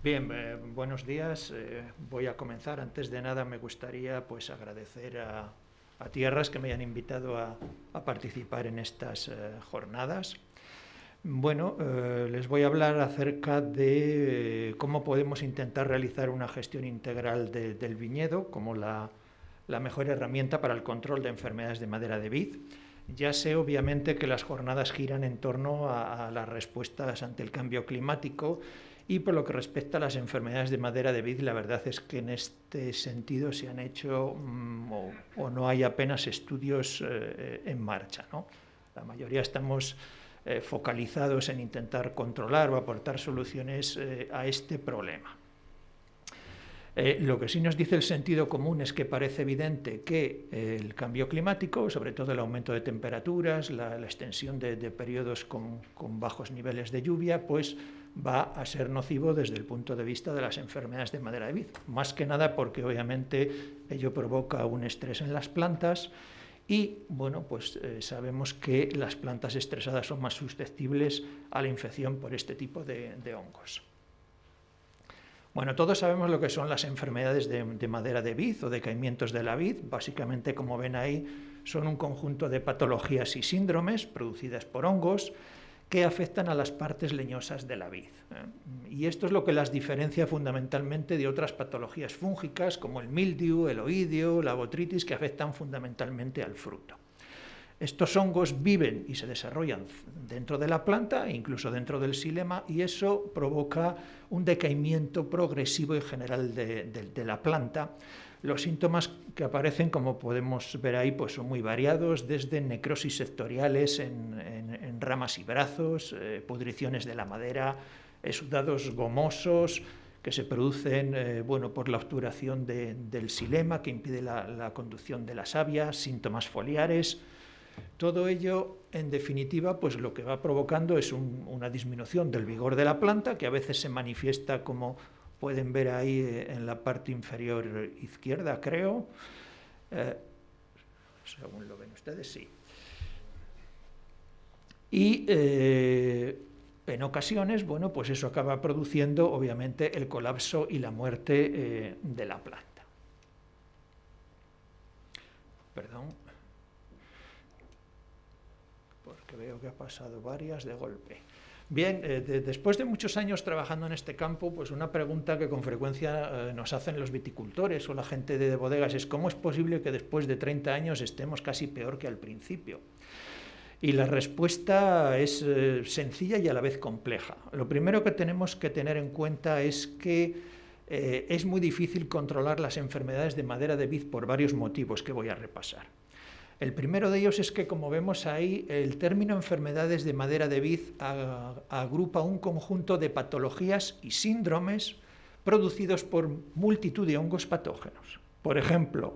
Bien, buenos días. Voy a comenzar. Antes de nada me gustaría pues agradecer a Tierras que me hayan invitado a participar en estas jornadas. Bueno, les voy a hablar acerca de cómo podemos intentar realizar una gestión integral del viñedo como la mejor herramienta para el control de enfermedades de madera de vid. Ya sé, obviamente, que las jornadas giran en torno a las respuestas ante el cambio climático y por lo que respecta a las enfermedades de madera de vid, la verdad es que en este sentido se han hecho o no hay apenas estudios en marcha, ¿no? La mayoría estamos focalizados en intentar controlar o aportar soluciones a este problema. Lo que sí nos dice el sentido común es que parece evidente que el cambio climático, sobre todo el aumento de temperaturas, la extensión de periodos con bajos niveles de lluvia, pues va a ser nocivo desde el punto de vista de las enfermedades de madera de vid. Más que nada porque obviamente ello provoca un estrés en las plantas y bueno, pues sabemos que las plantas estresadas son más susceptibles a la infección por este tipo de hongos. Bueno, todos sabemos lo que son las enfermedades de madera de vid o decaimientos de la vid. Básicamente, como ven ahí, son un conjunto de patologías y síndromes producidas por hongos que afectan a las partes leñosas de la vid. Y esto es lo que las diferencia fundamentalmente de otras patologías fúngicas como el mildiu, el oidio, la botrytis, que afectan fundamentalmente al fruto. Estos hongos viven y se desarrollan dentro de la planta, incluso dentro del xilema, y eso provoca un decaimiento progresivo y general de la planta. Los síntomas que aparecen, como podemos ver ahí, pues son muy variados, desde necrosis sectoriales en ramas y brazos, pudriciones de la madera, exudados gomosos que se producen por la obturación del xilema, que impide la conducción de la savia, síntomas foliares. Todo ello, en definitiva, pues lo que va provocando es una disminución del vigor de la planta, que a veces se manifiesta, como pueden ver ahí en la parte inferior izquierda, creo. Según lo ven ustedes, sí. Y en ocasiones, bueno, pues eso acaba produciendo, obviamente, el colapso y la muerte de la planta. Perdón, porque veo que ha pasado varias de golpe. Bien, después de muchos años trabajando en este campo, pues una pregunta que con frecuencia nos hacen los viticultores o la gente de bodegas es ¿cómo es posible que después de 30 años estemos casi peor que al principio? Y la respuesta es sencilla y a la vez compleja. Lo primero que tenemos que tener en cuenta es que es muy difícil controlar las enfermedades de madera de vid por varios motivos que voy a repasar. El primero de ellos es que, como vemos ahí, el término enfermedades de madera de vid agrupa un conjunto de patologías y síndromes producidos por multitud de hongos patógenos. Por ejemplo,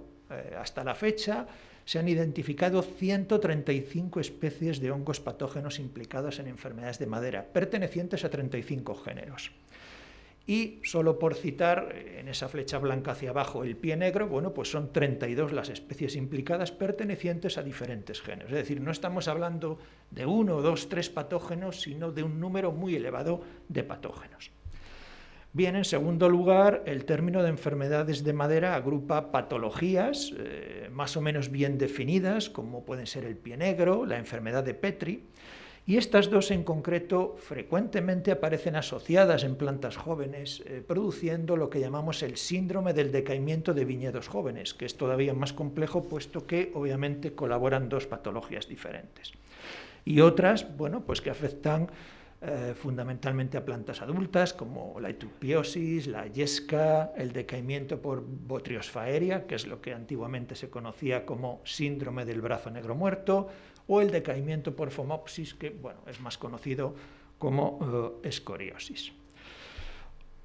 hasta la fecha se han identificado 135 especies de hongos patógenos implicados en enfermedades de madera, pertenecientes a 35 géneros. Y solo por citar, en esa flecha blanca hacia abajo, el pie negro, bueno, pues son 32 las especies implicadas pertenecientes a diferentes géneros. Es decir, no estamos hablando de 1, 2, 3 patógenos, sino de un número muy elevado de patógenos. Bien, en segundo lugar, el término de enfermedades de madera agrupa patologías más o menos bien definidas, como pueden ser el pie negro, la enfermedad de Petri, y estas dos en concreto frecuentemente aparecen asociadas en plantas jóvenes, produciendo lo que llamamos el síndrome del decaimiento de viñedos jóvenes, que es todavía más complejo, puesto que obviamente colaboran dos patologías diferentes. Y otras, bueno, pues que afectan fundamentalmente a plantas adultas, como la itupiosis, la yesca, el decaimiento por botriosfaeria, que es lo que antiguamente se conocía como síndrome del brazo negro muerto, o el decaimiento por fomopsis, que bueno, es más conocido como escoriosis.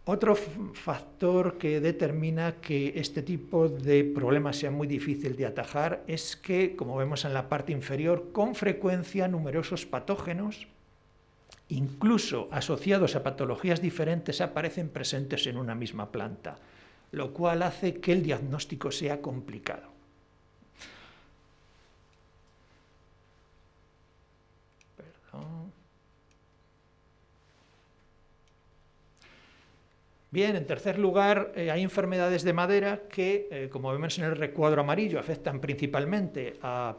Otro factor que determina que este tipo de problemas sea muy difícil de atajar es que, como vemos en la parte inferior, con frecuencia numerosos patógenos, incluso asociados a patologías diferentes, aparecen presentes en una misma planta, lo cual hace que el diagnóstico sea complicado. Perdón. Bien, en tercer lugar, hay enfermedades de madera que, como vemos en el recuadro amarillo, afectan principalmente a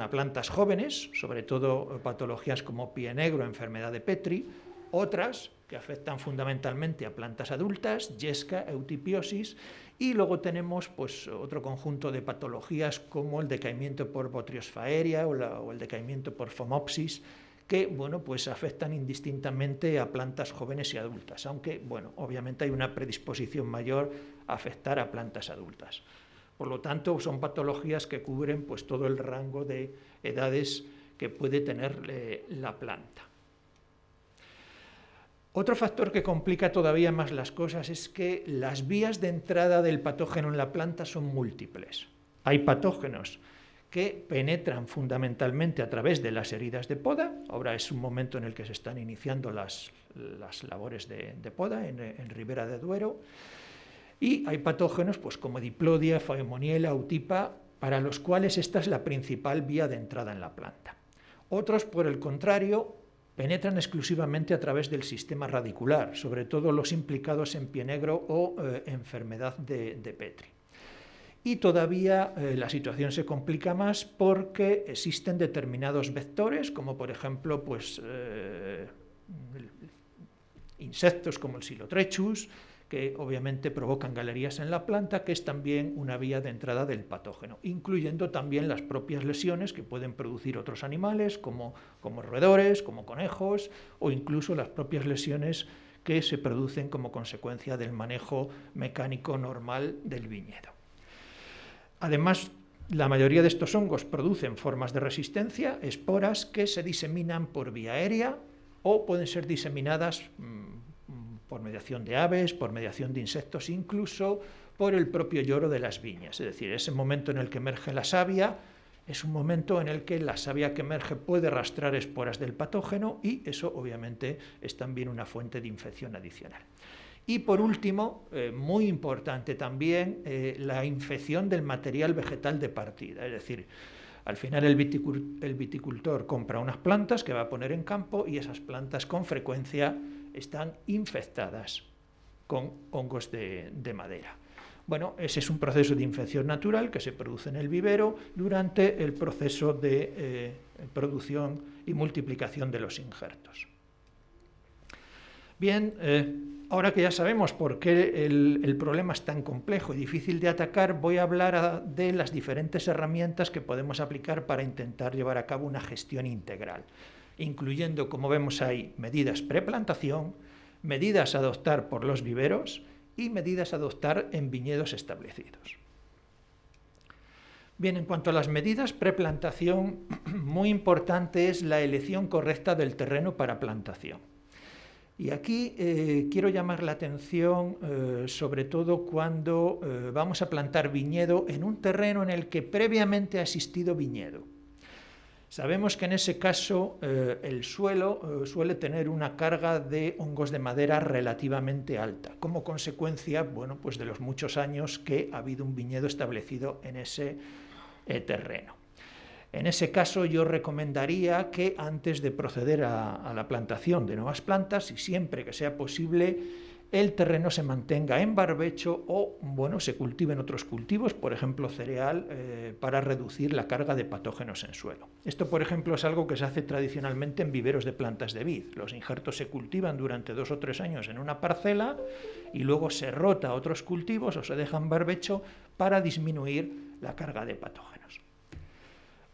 plantas jóvenes, sobre todo patologías como pie negro, enfermedad de Petri, otras que afectan fundamentalmente a plantas adultas, yesca, eutipiosis, y luego tenemos pues, otro conjunto de patologías como el decaimiento por Botrytis aérea o el decaimiento por Phomopsis, que bueno, pues afectan indistintamente a plantas jóvenes y adultas, aunque bueno, obviamente hay una predisposición mayor a afectar a plantas adultas. Por lo tanto, son patologías que cubren pues, todo el rango de edades que puede tener la planta. Otro factor que complica todavía más las cosas es que las vías de entrada del patógeno en la planta son múltiples. Hay patógenos que penetran fundamentalmente a través de las heridas de poda. Ahora es un momento en el que se están iniciando las labores de poda en Ribera de Duero. Y hay patógenos pues, como Diplodia, Phaeomoniella, Utipa, para los cuales esta es la principal vía de entrada en la planta. Otros, por el contrario, penetran exclusivamente a través del sistema radicular, sobre todo los implicados en pie negro o enfermedad de Petri. Y todavía la situación se complica más porque existen determinados vectores, como por ejemplo pues, insectos como el Xylotrechus, que obviamente provocan galerías en la planta, que es también una vía de entrada del patógeno, incluyendo también las propias lesiones que pueden producir otros animales, como roedores, como conejos, o incluso las propias lesiones que se producen como consecuencia del manejo mecánico normal del viñedo. Además, la mayoría de estos hongos producen formas de resistencia, esporas que se diseminan por vía aérea o pueden ser diseminadas por mediación de aves, por mediación de insectos, incluso por el propio lloro de las viñas. Es decir, ese momento en el que emerge la savia es un momento en el que la savia que emerge puede arrastrar esporas del patógeno y eso obviamente es también una fuente de infección adicional. Y por último, muy importante también, la infección del material vegetal de partida. Es decir, al final el viticultor compra unas plantas que va a poner en campo y esas plantas con frecuencia están infectadas con hongos de madera. Bueno, ese es un proceso de infección natural que se produce en el vivero durante el proceso de producción y multiplicación de los injertos. Bien, ahora que ya sabemos por qué el problema es tan complejo y difícil de atacar, voy a hablar de las diferentes herramientas que podemos aplicar para intentar llevar a cabo una gestión integral, incluyendo, como vemos ahí, medidas preplantación, medidas a adoptar por los viveros y medidas a adoptar en viñedos establecidos. Bien, en cuanto a las medidas preplantación, muy importante es la elección correcta del terreno para plantación. Y aquí quiero llamar la atención sobre todo cuando vamos a plantar viñedo en un terreno en el que previamente ha existido viñedo. Sabemos que en ese caso el suelo suele tener una carga de hongos de madera relativamente alta, como consecuencia bueno, pues de los muchos años que ha habido un viñedo establecido en ese terreno. En ese caso yo recomendaría que antes de proceder a la plantación de nuevas plantas, y siempre que sea posible, el terreno se mantenga en barbecho o bueno, se cultiven otros cultivos, por ejemplo cereal, para reducir la carga de patógenos en suelo. Esto, por ejemplo, es algo que se hace tradicionalmente en viveros de plantas de vid. Los injertos se cultivan durante 2 o 3 años en una parcela y luego se rota a otros cultivos o se deja en barbecho para disminuir la carga de patógenos.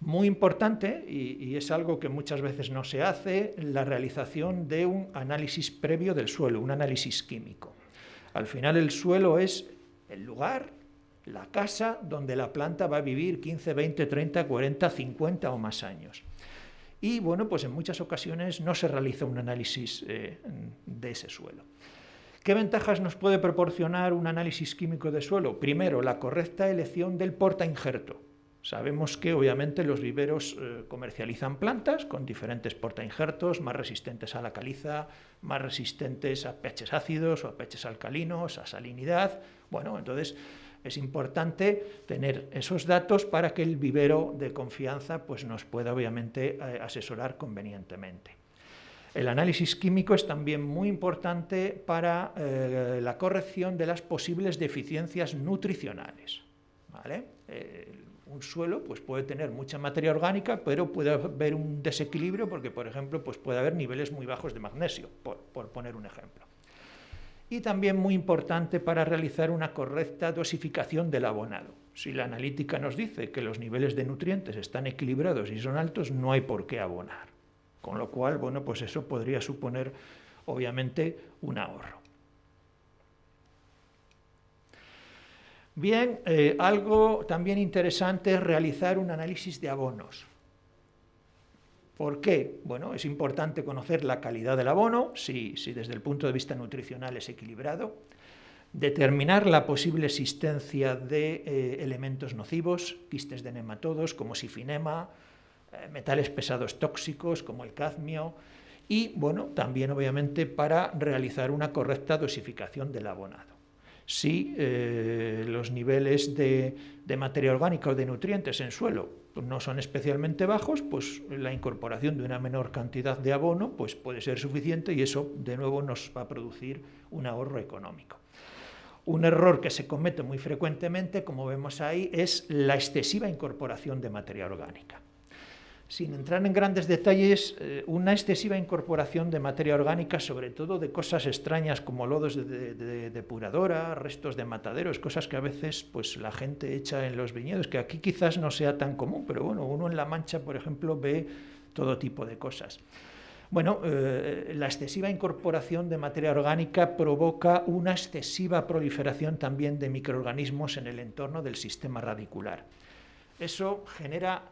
Muy importante, y es algo que muchas veces no se hace, la realización de un análisis previo del suelo, un análisis químico. Al final el suelo es el lugar, la casa donde la planta va a vivir 15, 20, 30, 40, 50 o más años. Y bueno, pues en muchas ocasiones no se realiza un análisis de ese suelo. ¿Qué ventajas nos puede proporcionar un análisis químico de suelo? Primero, la correcta elección del portainjerto. Sabemos que obviamente los viveros comercializan plantas con diferentes portainjertos, más resistentes a la caliza, más resistentes a pHs ácidos o a pHs alcalinos, a salinidad. Bueno, entonces es importante tener esos datos para que el vivero de confianza pues, nos pueda obviamente asesorar convenientemente. el análisis químico es también muy importante para la corrección de las posibles deficiencias nutricionales, ¿vale? Un suelo pues, puede tener mucha materia orgánica, pero puede haber un desequilibrio porque, por ejemplo, pues puede haber niveles muy bajos de magnesio, por poner un ejemplo. Y también muy importante para realizar una correcta dosificación del abonado. Si la analítica nos dice que los niveles de nutrientes están equilibrados y son altos, no hay por qué abonar. Con lo cual, bueno, pues eso podría suponer, obviamente, un ahorro. Bien, algo también interesante es realizar un análisis de abonos. ¿Por qué? Bueno, es importante conocer la calidad del abono, si desde el punto de vista nutricional es equilibrado, determinar la posible existencia de elementos nocivos, quistes de nematodos como sifinema, metales pesados tóxicos como el cadmio y, bueno, también obviamente para realizar una correcta dosificación del abonado. Si los niveles de materia orgánica o de nutrientes en suelo no son especialmente bajos, pues la incorporación de una menor cantidad de abono pues puede ser suficiente y eso de nuevo nos va a producir un ahorro económico. Un error que se comete muy frecuentemente, como vemos ahí, es la excesiva incorporación de materia orgánica. Sin entrar en grandes detalles, una excesiva incorporación de materia orgánica, sobre todo de cosas extrañas como lodos de depuradora, restos de mataderos, cosas que a veces pues, la gente echa en los viñedos, que aquí quizás no sea tan común, pero bueno, uno en La Mancha, por ejemplo, ve todo tipo de cosas. Bueno, la excesiva incorporación de materia orgánica provoca una excesiva proliferación también de microorganismos en el entorno del sistema radicular. Eso genera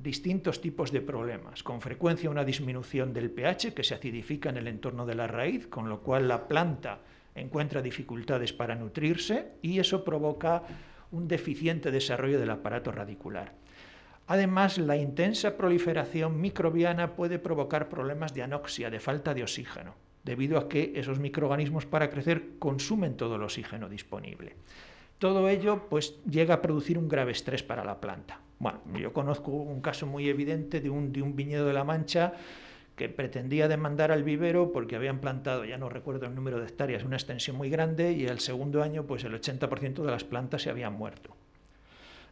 distintos tipos de problemas, con frecuencia una disminución del pH que se acidifica en el entorno de la raíz, con lo cual la planta encuentra dificultades para nutrirse y eso provoca un deficiente desarrollo del aparato radicular. Además, la intensa proliferación microbiana puede provocar problemas de anoxia, de falta de oxígeno, debido a que esos microorganismos para crecer consumen todo el oxígeno disponible. Todo ello pues, llega a producir un grave estrés para la planta. Bueno, yo conozco un caso muy evidente de un viñedo de La Mancha que pretendía demandar al vivero porque habían plantado, ya no recuerdo el número de hectáreas, una extensión muy grande y el segundo año pues, el 80% de las plantas se habían muerto.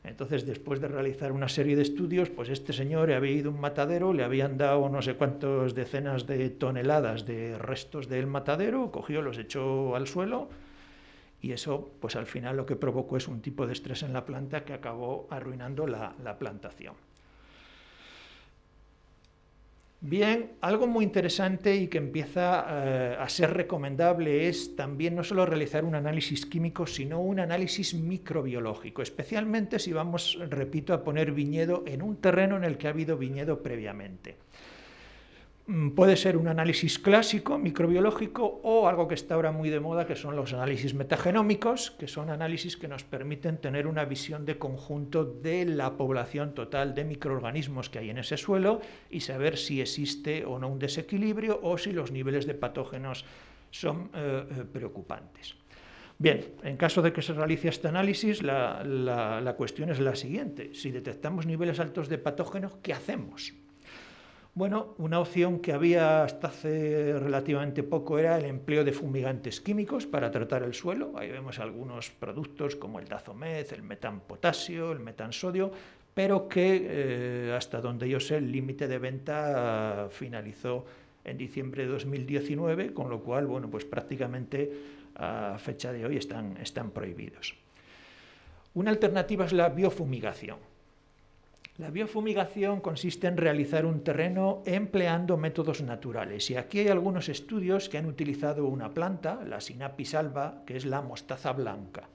Entonces, después de realizar una serie de estudios, pues este señor había ido a un matadero, le habían dado no sé cuántas decenas de toneladas de restos del matadero, cogió, los echó al suelo y eso, pues al final lo que provocó es un tipo de estrés en la planta que acabó arruinando la plantación. Bien, algo muy interesante y que empieza a ser recomendable es también no solo realizar un análisis químico, sino un análisis microbiológico, especialmente si vamos, repito, a poner viñedo en un terreno en el que ha habido viñedo previamente. Puede ser un análisis clásico, microbiológico, o algo que está ahora muy de moda, que son los análisis metagenómicos, que son análisis que nos permiten tener una visión de conjunto de la población total de microorganismos que hay en ese suelo y saber si existe o no un desequilibrio o si los niveles de patógenos son preocupantes. Bien, en caso de que se realice este análisis, la cuestión es la siguiente. Si detectamos niveles altos de patógenos, ¿qué hacemos? Bueno, una opción que había hasta hace relativamente poco era el empleo de fumigantes químicos para tratar el suelo. Ahí vemos algunos productos como el Dazomet, el metanpotasio, el metansodio, pero que hasta donde yo sé el límite de venta finalizó en diciembre de 2019, con lo cual, bueno, pues prácticamente a fecha de hoy están prohibidos. Una alternativa es la biofumigación. La biofumigación consiste en realizar un terreno empleando métodos naturales y aquí hay algunos estudios que han utilizado una planta, la Sinapis alba, que es la mostaza blanca.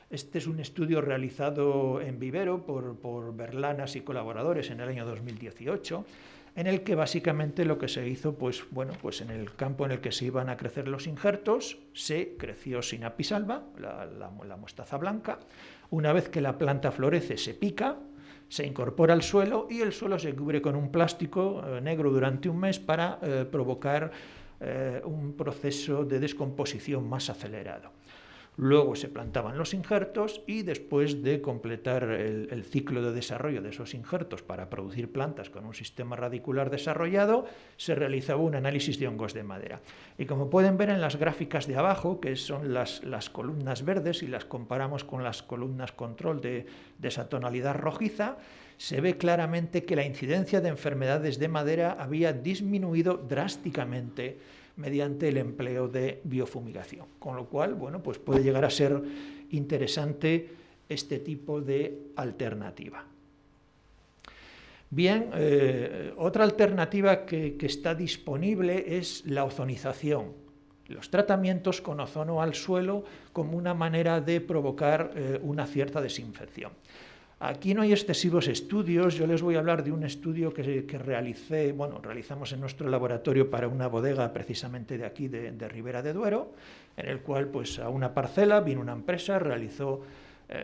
Este es un estudio realizado en vivero por Berlanas y colaboradores en el año 2018, en el que básicamente lo que se hizo, pues en el campo en el que se iban a crecer los injertos, se creció Sinapis alba, la mostaza blanca. Una vez que la planta florece, se pica, se incorpora al suelo y el suelo se cubre con un plástico negro durante un mes para provocar un proceso de descomposición más acelerado. Luego se plantaban los injertos y después de completar el ciclo de desarrollo de esos injertos para producir plantas con un sistema radicular desarrollado, se realizaba un análisis de hongos de madera. Y como pueden ver en las gráficas de abajo, que son las columnas verdes, y las comparamos con las columnas control de esa tonalidad rojiza, se ve claramente que la incidencia de enfermedades de madera había disminuido drásticamente mediante el empleo de biofumigación, con lo cual, bueno, pues puede llegar a ser interesante este tipo de alternativa. Bien, otra alternativa que está disponible es la ozonización, los tratamientos con ozono al suelo como una manera de provocar una cierta desinfección. Aquí no hay excesivos estudios, yo les voy a hablar de un estudio que realizamos en nuestro laboratorio para una bodega precisamente de aquí, de Ribera de Duero, en el cual pues a una parcela vino una empresa, realizó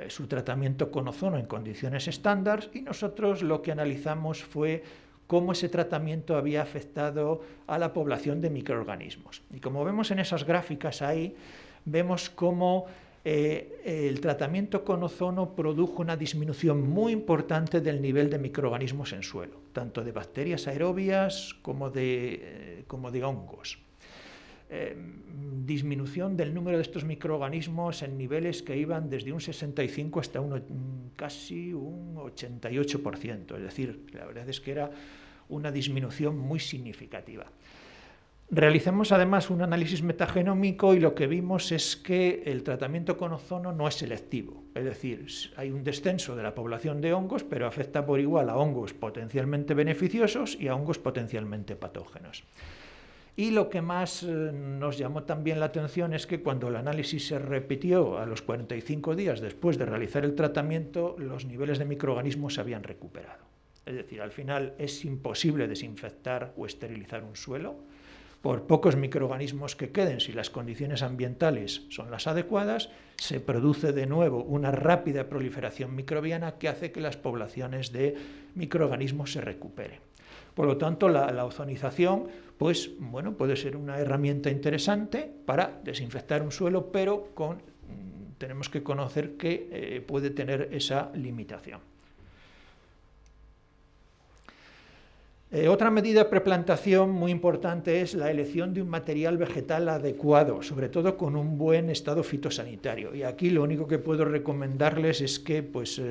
su tratamiento con ozono en condiciones estándar y nosotros lo que analizamos fue cómo ese tratamiento había afectado a la población de microorganismos. Y como vemos en esas gráficas ahí, vemos cómo el tratamiento con ozono produjo una disminución muy importante del nivel de microorganismos en suelo, tanto de bacterias aerobias como de hongos. Disminución del número de estos microorganismos en niveles que iban desde un 65 hasta casi un 88%, es decir, la verdad es que era una disminución muy significativa. Realizamos además un análisis metagenómico y lo que vimos es que el tratamiento con ozono no es selectivo, es decir, hay un descenso de la población de hongos, pero afecta por igual a hongos potencialmente beneficiosos y a hongos potencialmente patógenos. Y lo que más nos llamó también la atención es que cuando el análisis se repitió a los 45 días después de realizar el tratamiento, los niveles de microorganismos se habían recuperado. Es decir, al final es imposible desinfectar o esterilizar un suelo. Por pocos microorganismos que queden, si las condiciones ambientales son las adecuadas, se produce de nuevo una rápida proliferación microbiana que hace que las poblaciones de microorganismos se recuperen. Por lo tanto, la ozonización pues, bueno, puede ser una herramienta interesante para desinfectar un suelo, pero tenemos que conocer que puede tener esa limitación. Otra medida de preplantación muy importante es la elección de un material vegetal adecuado, sobre todo con un buen estado fitosanitario. Y aquí lo único que puedo recomendarles es que pues,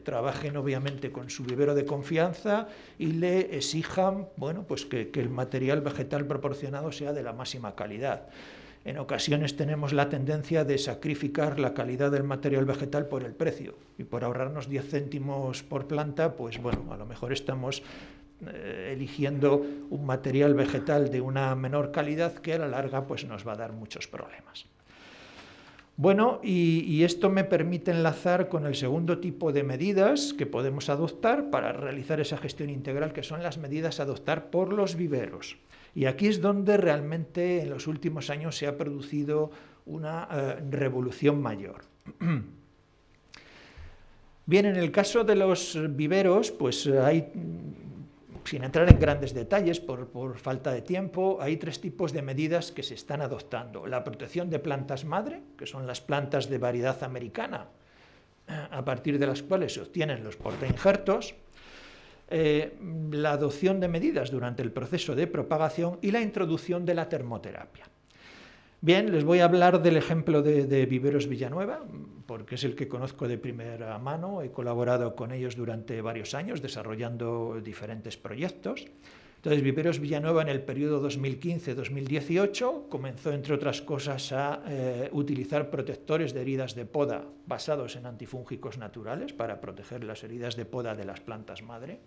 trabajen obviamente con su vivero de confianza y le exijan bueno, pues que el material vegetal proporcionado sea de la máxima calidad. En ocasiones tenemos la tendencia de sacrificar la calidad del material vegetal por el precio y por ahorrarnos 10 céntimos por planta, pues bueno, a lo mejor estamos eligiendo un material vegetal de una menor calidad que a la larga pues, nos va a dar muchos problemas. Bueno, y esto me permite enlazar con el segundo tipo de medidas que podemos adoptar para realizar esa gestión integral, que son las medidas a adoptar por los viveros. Y aquí es donde realmente en los últimos años se ha producido una revolución mayor. Bien, en el caso de los viveros, pues hay, sin entrar en grandes detalles por falta de tiempo, hay 3 tipos de medidas que se están adoptando. La protección de plantas madre, que son las plantas de variedad americana, a partir de las cuales se obtienen los portainjertos, la adopción de medidas durante el proceso de propagación y la introducción de la termoterapia. Bien, les voy a hablar del ejemplo de Viveros Villanueva, porque es el que conozco de primera mano, he colaborado con ellos durante varios años desarrollando diferentes proyectos. Entonces, Viveros Villanueva en el periodo 2015-2018 comenzó, entre otras cosas, a utilizar protectores de heridas de poda basados en antifúngicos naturales para proteger las heridas de poda de las plantas madre.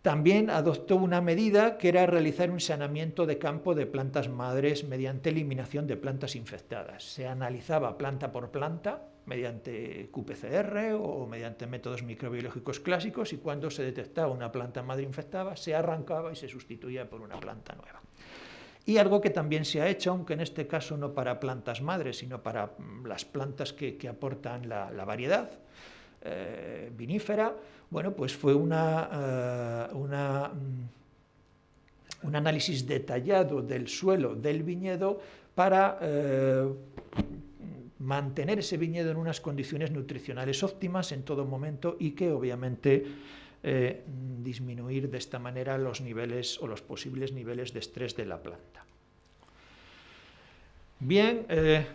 También adoptó una medida que era realizar un saneamiento de campo de plantas madres mediante eliminación de plantas infectadas. Se analizaba planta por planta mediante qPCR o mediante métodos microbiológicos clásicos y cuando se detectaba una planta madre infectada se arrancaba y se sustituía por una planta nueva. Y algo que también se ha hecho, aunque en este caso no para plantas madres, sino para las plantas que aportan la variedad vinífera, bueno, pues fue una un análisis detallado del suelo del viñedo para mantener ese viñedo en unas condiciones nutricionales óptimas en todo momento y que obviamente disminuir de esta manera los niveles o los posibles niveles de estrés de la planta. Bien,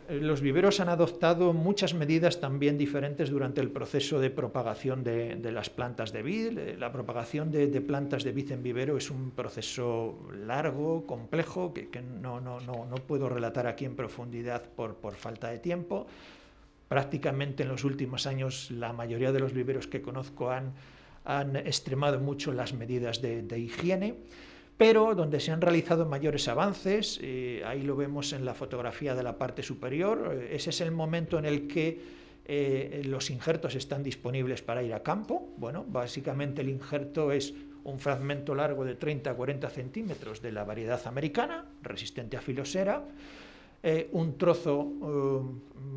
los viveros han adoptado muchas medidas también diferentes durante el proceso de propagación de las plantas de vid. La propagación de plantas de vid en vivero es un proceso largo, complejo, que no puedo relatar aquí en profundidad por falta de tiempo. Prácticamente en los últimos años la mayoría de los viveros que conozco han extremado mucho las medidas de higiene. Pero donde se han realizado mayores avances, ahí lo vemos en la fotografía de la parte superior, ese es el momento en el que los injertos están disponibles para ir a campo. Bueno, básicamente el injerto es un fragmento largo de 30 a 40 centímetros de la variedad americana, resistente a filosera, un trozo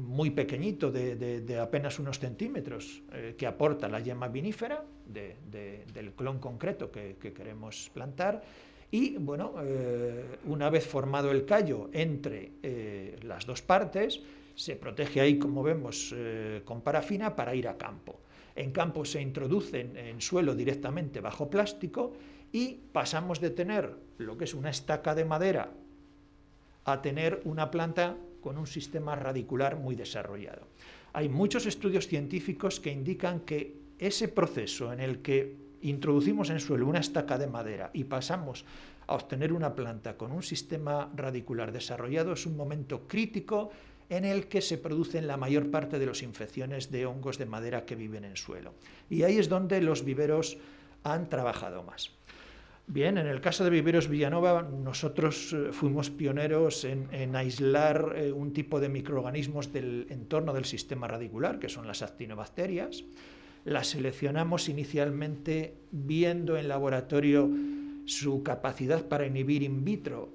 muy pequeñito de apenas unos centímetros que aporta la yema vinífera del clon concreto que queremos plantar. Y bueno, una vez formado el callo entre las dos partes, se protege ahí, como vemos, con parafina para ir a campo. En campo se introducen en suelo directamente bajo plástico y pasamos de tener lo que es una estaca de madera a tener una planta con un sistema radicular muy desarrollado. Hay muchos estudios científicos que indican que ese proceso en el que introducimos en suelo una estaca de madera y pasamos a obtener una planta con un sistema radicular desarrollado es un momento crítico en el que se producen la mayor parte de las infecciones de hongos de madera que viven en suelo. Y ahí es donde los viveros han trabajado más. Bien, en el caso de Viveros Villanova, nosotros fuimos pioneros en aislar un tipo de microorganismos del entorno del sistema radicular, que son las actinobacterias. Las seleccionamos inicialmente viendo en laboratorio su capacidad para inhibir in vitro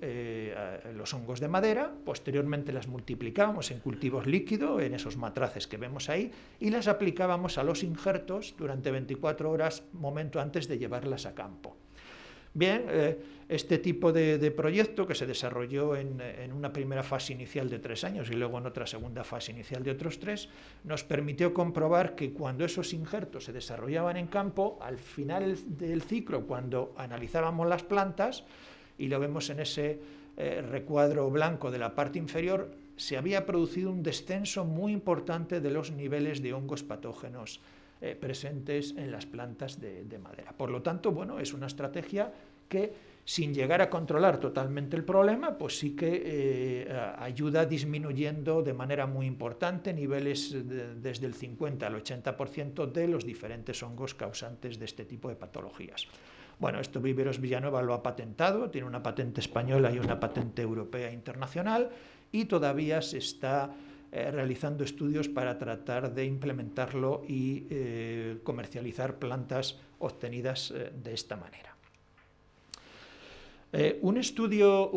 los hongos de madera. Posteriormente las multiplicábamos en cultivos líquidos, en esos matraces que vemos ahí, y las aplicábamos a los injertos durante 24 horas, momento antes de llevarlas a campo. Bien, este tipo de proyecto que se desarrolló en una primera fase inicial de 3 años y luego en otra segunda fase inicial de otros 3, nos permitió comprobar que cuando esos injertos se desarrollaban en campo, al final del ciclo, cuando analizábamos las plantas, y lo vemos en ese recuadro blanco de la parte inferior, se había producido un descenso muy importante de los niveles de hongos patógenos presentes en las plantas de madera. Por lo tanto, bueno, es una estrategia que, sin llegar a controlar totalmente el problema, pues sí que ayuda disminuyendo de manera muy importante niveles desde el 50 al 80% de los diferentes hongos causantes de este tipo de patologías. Bueno, esto Viveros Villanova lo ha patentado, tiene una patente española y una patente europea e internacional, y todavía se está realizando estudios para tratar de implementarlo y comercializar plantas obtenidas de esta manera. Un estudio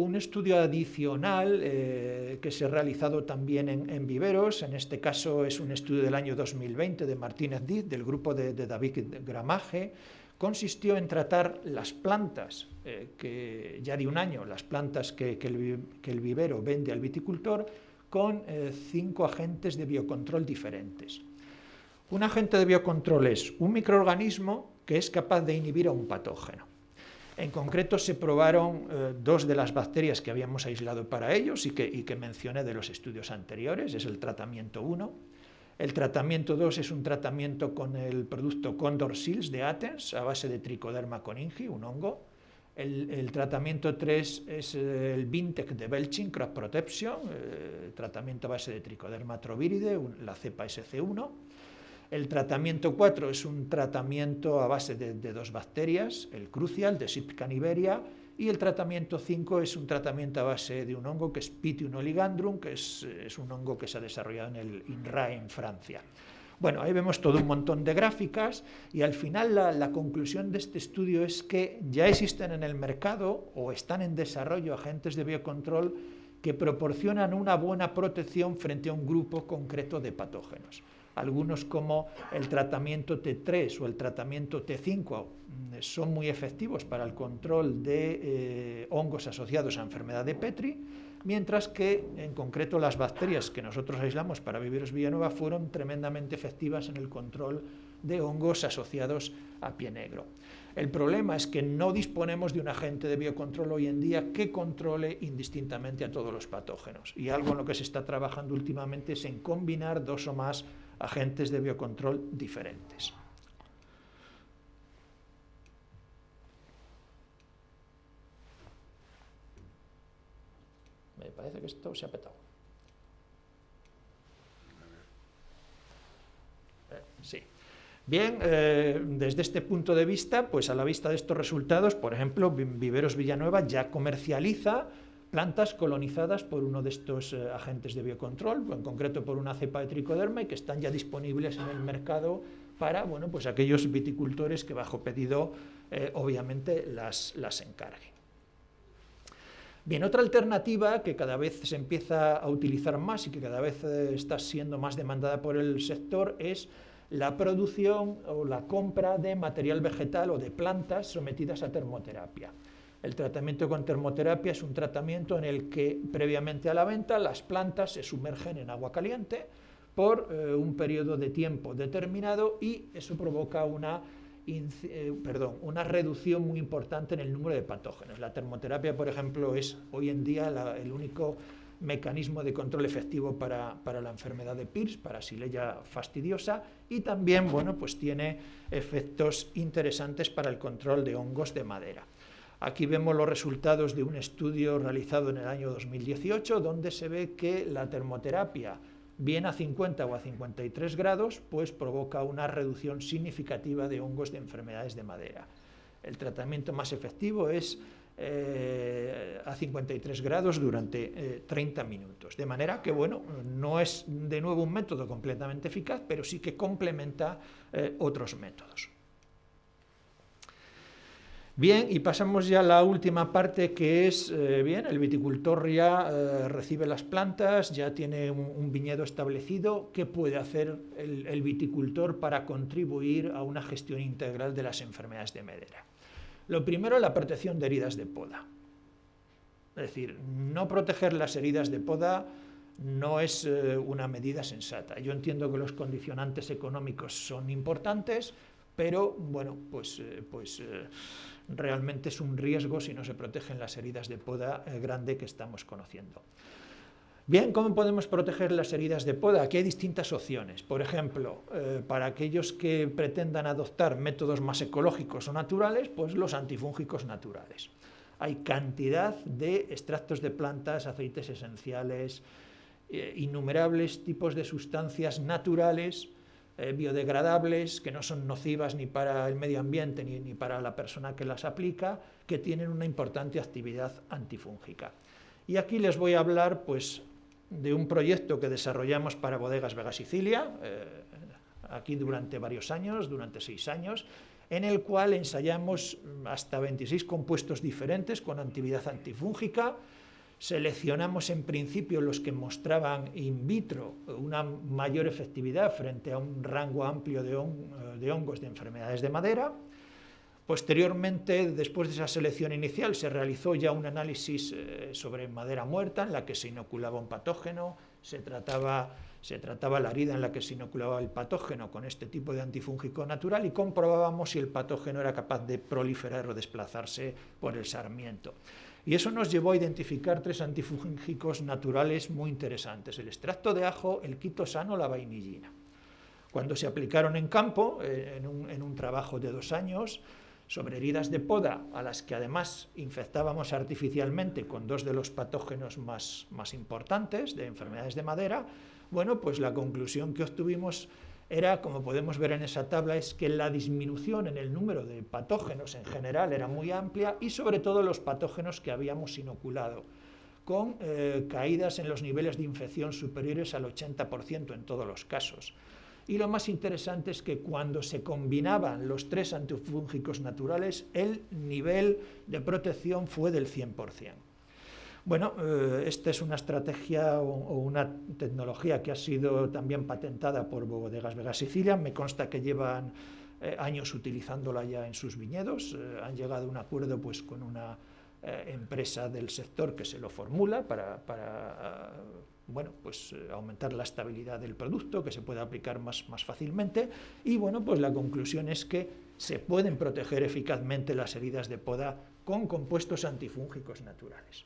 adicional que se ha realizado también en viveros, en este caso es un estudio del año 2020 de Martínez Diz, del grupo de David Gramaje, consistió en tratar las plantas, que ya de un año, las plantas que el vivero vende al viticultor, con 5 agentes de biocontrol diferentes. Un agente de biocontrol es un microorganismo que es capaz de inhibir a un patógeno. En concreto se probaron 2 de las bacterias que habíamos aislado para ellos y que mencioné de los estudios anteriores, es el tratamiento 1. El tratamiento 2 es un tratamiento con el producto Condor Seals de Athens a base de Trichoderma coningi, un hongo. El tratamiento 3 es el Vintec de Belching, Crop Protection, tratamiento a base de Trichoderma troviridae, la cepa SC1. El tratamiento 4 es un tratamiento a base de 2 bacterias, el Crucial de Sipca niveria, y el tratamiento 5 es un tratamiento a base de un hongo que es Pythium oligandrum, que es un hongo que se ha desarrollado en el INRAE en Francia. Bueno, ahí vemos todo un montón de gráficas y al final la conclusión de este estudio es que ya existen en el mercado o están en desarrollo agentes de biocontrol que proporcionan una buena protección frente a un grupo concreto de patógenos. algunos como el tratamiento T3 o el tratamiento T5 son muy efectivos para el control de hongos asociados a enfermedad de Petri, mientras que en concreto las bacterias que nosotros aislamos para Viveros Villanueva fueron tremendamente efectivas en el control de hongos asociados a pie negro. El problema es que no disponemos de un agente de biocontrol hoy en día que controle indistintamente a todos los patógenos, y algo en lo que se está trabajando últimamente es en combinar 2 o más agentes de biocontrol diferentes. Me parece que esto se ha petado. Sí. Bien, desde este punto de vista, pues a la vista de estos resultados, por ejemplo, Viveros Villanueva ya comercializa plantas colonizadas por uno de estos agentes de biocontrol, en concreto por una cepa de Trichoderma, y que están ya disponibles en el mercado para, bueno, pues aquellos viticultores que bajo pedido obviamente las encarguen. Bien, otra alternativa que cada vez se empieza a utilizar más y que cada vez está siendo más demandada por el sector es la producción o la compra de material vegetal o de plantas sometidas a termoterapia. El tratamiento con termoterapia es un tratamiento en el que previamente a la venta las plantas se sumergen en agua caliente por un periodo de tiempo determinado y eso provoca una reducción muy importante en el número de patógenos. La termoterapia, por ejemplo, es hoy en día el único mecanismo de control efectivo para la enfermedad de Pierce, para Xylella fastidiosa, y también, bueno, pues tiene efectos interesantes para el control de hongos de madera. Aquí vemos los resultados de un estudio realizado en el año 2018, donde se ve que la termoterapia, bien a 50 o a 53 grados, pues provoca una reducción significativa de hongos de enfermedades de madera. El tratamiento más efectivo es a 53 grados durante 30 minutos. De manera que, bueno, no es de nuevo un método completamente eficaz, pero sí que complementa otros métodos. Bien, y pasamos ya a la última parte, que es, bien, el viticultor ya recibe las plantas, ya tiene un viñedo establecido. ¿Qué puede hacer el viticultor para contribuir a una gestión integral de las enfermedades de madera? Lo primero, la protección de heridas de poda. Es decir, no proteger las heridas de poda no es una medida sensata. Yo entiendo que los condicionantes económicos son importantes, pero bueno, pues realmente es un riesgo si no se protegen las heridas de poda grande que estamos conociendo. Bien, ¿cómo podemos proteger las heridas de poda? Aquí hay distintas opciones. Por ejemplo, para aquellos que pretendan adoptar métodos más ecológicos o naturales, pues los antifúngicos naturales. Hay cantidad de extractos de plantas, aceites esenciales, innumerables tipos de sustancias naturales, biodegradables, que no son nocivas ni para el medio ambiente ni para la persona que las aplica, que tienen una importante actividad antifúngica. Y aquí les voy a hablar, pues, de un proyecto que desarrollamos para Bodegas Vega Sicilia, aquí durante varios años, durante 6 años, en el cual ensayamos hasta 26 compuestos diferentes con actividad antifúngica. Seleccionamos en principio los que mostraban in vitro una mayor efectividad frente a un rango amplio de hongos de enfermedades de madera. Posteriormente, después de esa selección inicial, se realizó ya un análisis sobre madera muerta en la que se inoculaba un patógeno, se trataba la herida en la que se inoculaba el patógeno con este tipo de antifúngico natural y comprobábamos si el patógeno era capaz de proliferar o desplazarse por el sarmiento. Y eso nos llevó a identificar 3 antifúngicos naturales muy interesantes: el extracto de ajo, el quitosano, la vainillina. Cuando se aplicaron en campo, en un trabajo de 2 años, sobre heridas de poda, a las que además infectábamos artificialmente con 2 de los patógenos más importantes de enfermedades de madera, bueno, pues la conclusión que obtuvimos era, como podemos ver en esa tabla, es que la disminución en el número de patógenos en general era muy amplia y sobre todo los patógenos que habíamos inoculado, con caídas en los niveles de infección superiores al 80% en todos los casos. Y lo más interesante es que cuando se combinaban los 3 antifúngicos naturales, el nivel de protección fue del 100%. Bueno, esta es una estrategia o una tecnología que ha sido también patentada por Bodegas Vega Sicilia. Me consta que llevan años utilizándola ya en sus viñedos. Han llegado a un acuerdo pues, con una empresa del sector que se lo formula para bueno, pues, aumentar la estabilidad del producto, que se pueda aplicar más fácilmente. Y bueno, pues la conclusión es que se pueden proteger eficazmente las heridas de poda con compuestos antifúngicos naturales.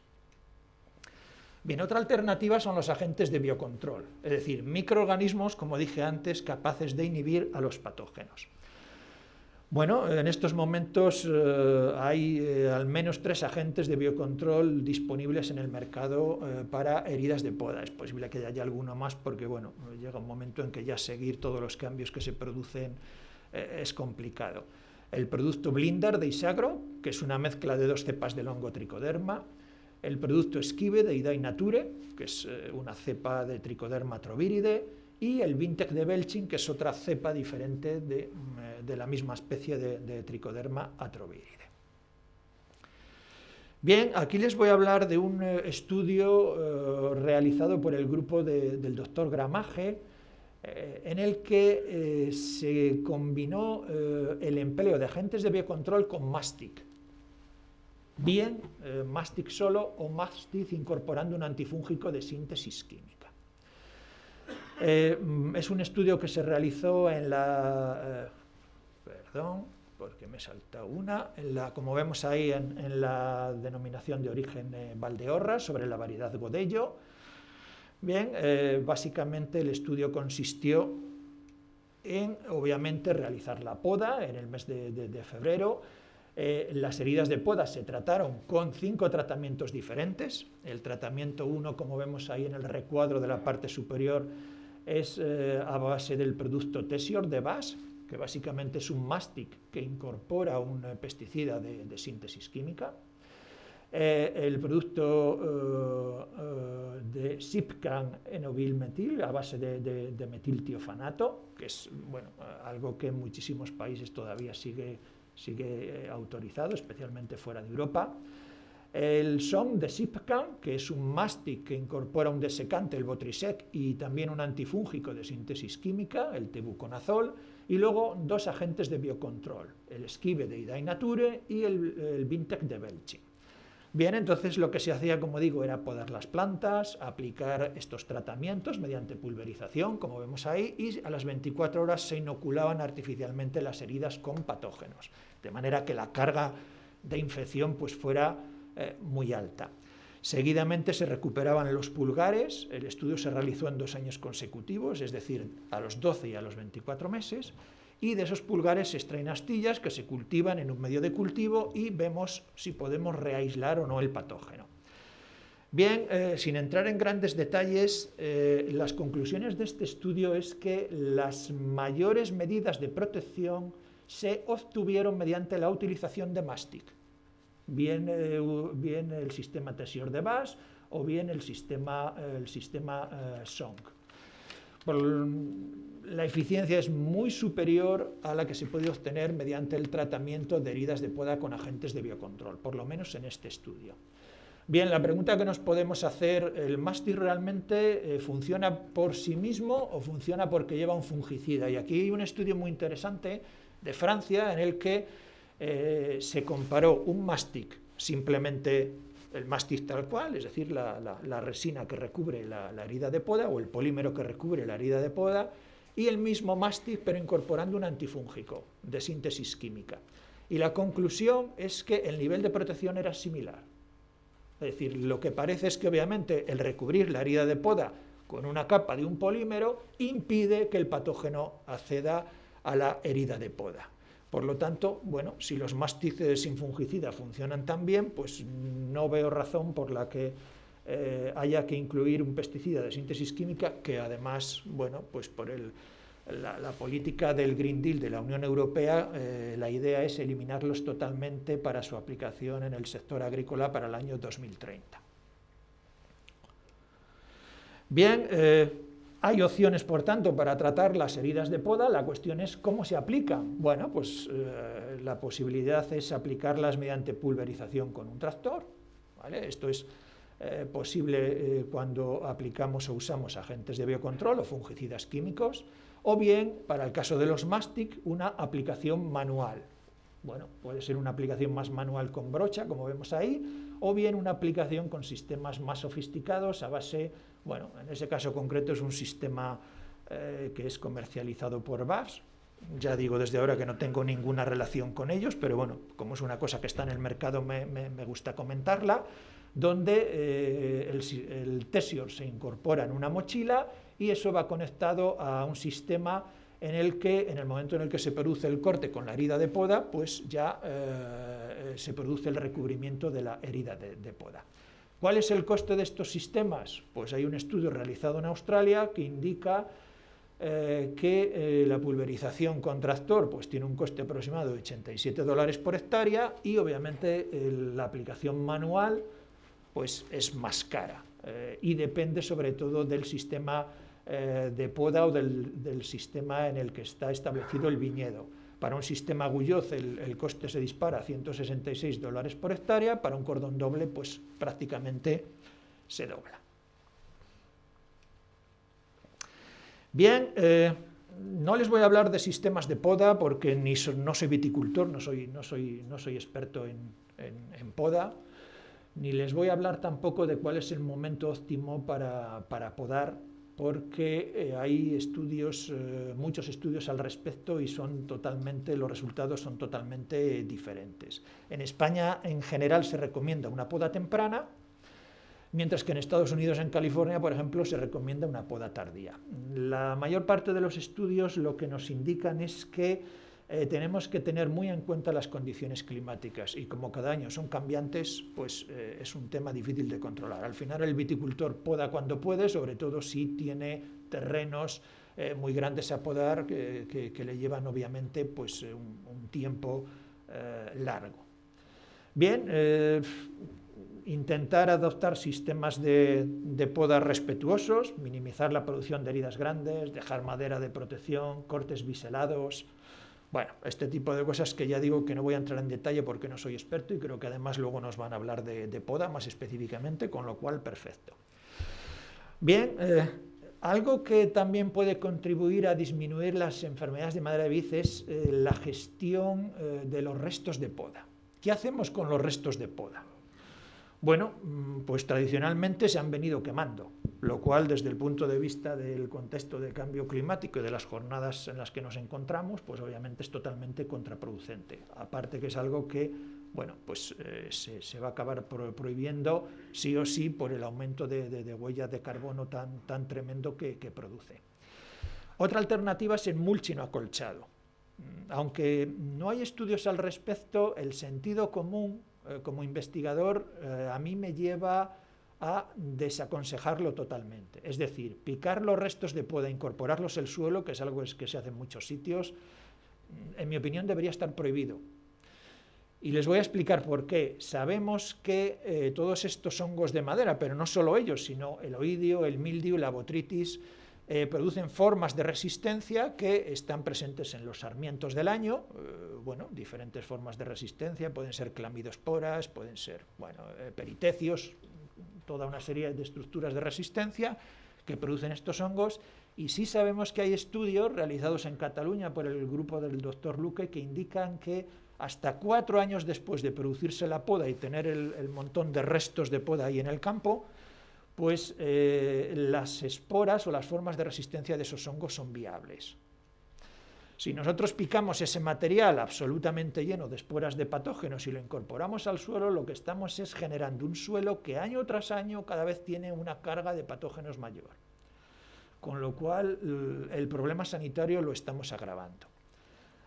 Bien, otra alternativa son los agentes de biocontrol, es decir, microorganismos, como dije antes, capaces de inhibir a los patógenos. Bueno, en estos momentos hay al menos 3 agentes de biocontrol disponibles en el mercado para heridas de poda. Es posible que haya alguno más porque, bueno, llega un momento en que ya seguir todos los cambios que se producen es complicado. El producto Blindar de Isagro, que es una mezcla de 2 cepas del hongo Trichoderma. El producto Esquive de Idai Nature, que es una cepa de Trichoderma troviridae, y el Vintec de Belching, que es otra cepa diferente de la misma especie de Trichoderma atroviridae. Bien, aquí les voy a hablar de un estudio realizado por el grupo del doctor Gramaje, en el que se combinó el empleo de agentes de biocontrol con mastic. Bien mastic solo o mastic incorporando un antifúngico de síntesis química. Es un estudio que se realizó en la... perdón, porque me he saltado una, como vemos ahí en la denominación de origen Valdeorras, sobre la variedad Godello. Bien, básicamente el estudio consistió en, obviamente, realizar la poda en el mes de febrero. Las heridas de poda se trataron con 5 tratamientos diferentes. El tratamiento 1, como vemos ahí en el recuadro de la parte superior, es a base del producto Tesior de BAS, que básicamente es un mastic que incorpora un pesticida de síntesis química. El producto de Sipcan enobilmetil a base de metiltiofanato, que es bueno, algo que en muchísimos países todavía sigue autorizado, especialmente fuera de Europa. El SOM de Sipcan, que es un mastic que incorpora un desecante, el Botrisec, y también un antifúngico de síntesis química, el tebuconazol, y luego 2 agentes de biocontrol, el Esquive de Idai Nature y el Vintec de Belching. Bien, entonces lo que se hacía, como digo, era podar las plantas, aplicar estos tratamientos mediante pulverización, como vemos ahí, y a las 24 horas se inoculaban artificialmente las heridas con patógenos, de manera que la carga de infección pues, fuera muy alta. Seguidamente se recuperaban los pulgares, el estudio se realizó en 2 años consecutivos, es decir, a los 12 y a los 24 meses, y de esos pulgares se extraen astillas que se cultivan en un medio de cultivo y vemos si podemos reaislar o no el patógeno. Bien, sin entrar en grandes detalles, las conclusiones de este estudio es que las mayores medidas de protección se obtuvieron mediante la utilización de mastic, bien el sistema Tesior de BAS o bien el sistema SONG. La eficiencia es muy superior a la que se puede obtener mediante el tratamiento de heridas de poda con agentes de biocontrol, por lo menos en este estudio. Bien, la pregunta que nos podemos hacer, ¿el mastic realmente funciona por sí mismo o funciona porque lleva un fungicida? Y aquí hay un estudio muy interesante de Francia en el que se comparó un mastic, simplemente el mastic tal cual, es decir, la resina que recubre la herida de poda o el polímero que recubre la herida de poda, y el mismo mastic pero incorporando un antifúngico de síntesis química. Y la conclusión es que el nivel de protección era similar. Es decir, lo que parece es que obviamente el recubrir la herida de poda con una capa de un polímero impide que el patógeno acceda a la herida de poda. Por lo tanto, bueno, si los mastices sin fungicida funcionan tan bien, pues no veo razón por la que haya que incluir un pesticida de síntesis química que además, bueno, pues por la política del Green Deal de la Unión Europea, la idea es eliminarlos totalmente para su aplicación en el sector agrícola para el año 2030. Bien, hay opciones, por tanto, para tratar las heridas de poda. La cuestión es cómo se aplican. Bueno, pues la posibilidad es aplicarlas mediante pulverización con un tractor, ¿vale? Esto es posible cuando aplicamos o usamos agentes de biocontrol o fungicidas químicos, o bien, para el caso de los mástic, una aplicación manual. Bueno, puede ser una aplicación más manual con brocha, como vemos ahí, o bien una aplicación con sistemas más sofisticados a base, bueno, en ese caso concreto es un sistema que es comercializado por BASF. Ya digo desde ahora que no tengo ninguna relación con ellos, pero bueno, como es una cosa que está en el mercado me gusta comentarla, donde el Tesior se incorpora en una mochila y eso va conectado a un sistema en el que, en el momento en el que se produce el corte con la herida de poda, pues ya se produce el recubrimiento de la herida de poda. ¿Cuál es el coste de estos sistemas? Pues hay un estudio realizado en Australia que indica que la pulverización con tractor pues tiene un coste aproximado de $87 por hectárea y obviamente la aplicación manual pues es más cara y depende sobre todo del sistema de poda o del sistema en el que está establecido el viñedo. Para un sistema Guyot el coste se dispara a $166 por hectárea, para un cordón doble pues prácticamente se dobla. Bien, no les voy a hablar de sistemas de poda porque no soy viticultor, no soy experto en poda, ni les voy a hablar tampoco de cuál es el momento óptimo para podar, porque hay estudios, muchos estudios al respecto y los resultados son totalmente diferentes. En España, en general, se recomienda una poda temprana, mientras que en Estados Unidos, en California, por ejemplo, se recomienda una poda tardía. La mayor parte de los estudios lo que nos indican es que tenemos que tener muy en cuenta las condiciones climáticas y como cada año son cambiantes, pues es un tema difícil de controlar. Al final el viticultor poda cuando puede, sobre todo si tiene terrenos muy grandes a podar que le llevan obviamente pues, un tiempo largo. Bien, intentar adoptar sistemas de poda respetuosos, minimizar la producción de heridas grandes, dejar madera de protección, cortes biselados. Bueno, este tipo de cosas que ya digo que no voy a entrar en detalle porque no soy experto y creo que además luego nos van a hablar de poda más específicamente, con lo cual perfecto. Bien, algo que también puede contribuir a disminuir las enfermedades de madera de vid es la gestión de los restos de poda. ¿Qué hacemos con los restos de poda? Bueno, pues tradicionalmente se han venido quemando, lo cual desde el punto de vista del contexto de cambio climático y de las jornadas en las que nos encontramos, pues obviamente es totalmente contraproducente. Aparte que es algo que, bueno, pues se va a acabar prohibiendo sí o sí por el aumento de huella de carbono tan tremendo que produce. Otra alternativa es el mulching acolchado. Aunque no hay estudios al respecto, el sentido común como investigador a mí me lleva a desaconsejarlo totalmente. Es decir, picar los restos de poda, incorporarlos al suelo, que es algo que se hace en muchos sitios, en mi opinión debería estar prohibido. Y les voy a explicar por qué. Sabemos que todos estos hongos de madera, pero no solo ellos, sino el oidio, el mildiu, la botrytis, producen formas de resistencia que están presentes en los sarmientos del año, bueno, diferentes formas de resistencia, pueden ser clamidosporas, pueden ser, bueno, peritecios, toda una serie de estructuras de resistencia que producen estos hongos, y sí sabemos que hay estudios realizados en Cataluña por el grupo del doctor Luque que indican que hasta 4 años después de producirse la poda y tener el montón de restos de poda ahí en el campo, pues las esporas o las formas de resistencia de esos hongos son viables. Si nosotros picamos ese material absolutamente lleno de esporas de patógenos y lo incorporamos al suelo, lo que estamos es generando un suelo que año tras año cada vez tiene una carga de patógenos mayor. Con lo cual el problema sanitario lo estamos agravando.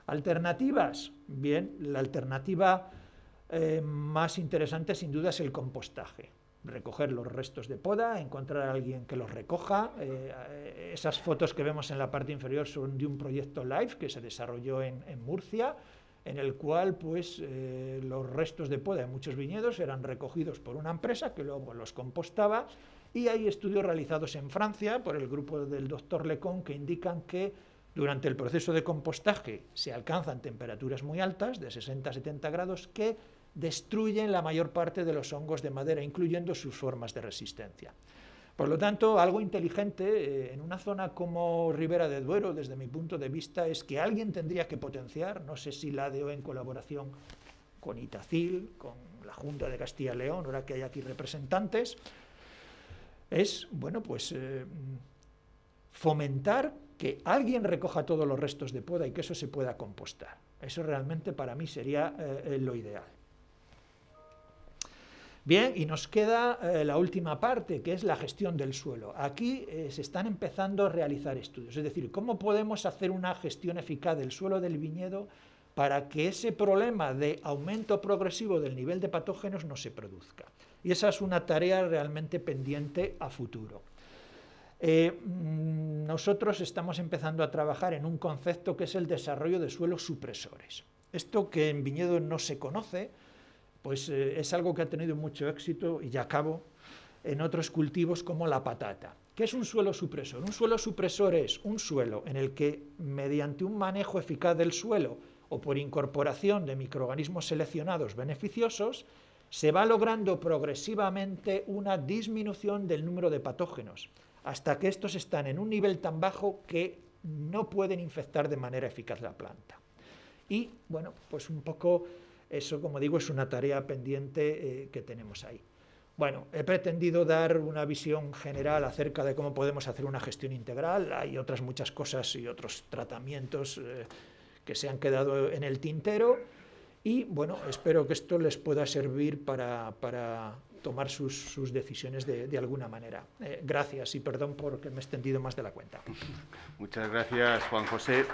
¿Alternativas? Bien, la alternativa más interesante sin duda es el compostaje. Recoger los restos de poda, encontrar a alguien que los recoja. Esas fotos que vemos en la parte inferior son de un proyecto LIFE que se desarrolló en Murcia, en el cual pues, los restos de poda de muchos viñedos eran recogidos por una empresa que luego los compostaba, y hay estudios realizados en Francia por el grupo del doctor Lecon que indican que durante el proceso de compostaje se alcanzan temperaturas muy altas, de 60 a 70 grados, que destruyen la mayor parte de los hongos de madera, incluyendo sus formas de resistencia. Por lo tanto, algo inteligente en una zona como Ribera de Duero, desde mi punto de vista, es que alguien tendría que potenciar, no sé si la ADO en colaboración con Itacil, con la Junta de Castilla y León, ahora que hay aquí representantes, es, bueno, pues fomentar que alguien recoja todos los restos de poda y que eso se pueda compostar. Eso realmente para mí sería lo ideal. Bien, y nos queda la última parte, que es la gestión del suelo. Aquí se están empezando a realizar estudios, es decir, cómo podemos hacer una gestión eficaz del suelo del viñedo para que ese problema de aumento progresivo del nivel de patógenos no se produzca. Y esa es una tarea realmente pendiente a futuro. Nosotros estamos empezando a trabajar en un concepto que es el desarrollo de suelos supresores. Esto que en viñedo no se conoce, pues es algo que ha tenido mucho éxito, y ya acabo, en otros cultivos como la patata. ¿Qué es un suelo supresor? Un suelo supresor es un suelo en el que, mediante un manejo eficaz del suelo o por incorporación de microorganismos seleccionados beneficiosos, se va logrando progresivamente una disminución del número de patógenos, hasta que estos están en un nivel tan bajo que no pueden infectar de manera eficaz la planta. Y, bueno, pues un poco eso, como digo, es una tarea pendiente que tenemos ahí. Bueno, he pretendido dar una visión general acerca de cómo podemos hacer una gestión integral. Hay otras muchas cosas y otros tratamientos que se han quedado en el tintero. Y, bueno, espero que esto les pueda servir para tomar sus decisiones de alguna manera. Gracias y perdón porque me he extendido más de la cuenta. Muchas gracias, Juan José.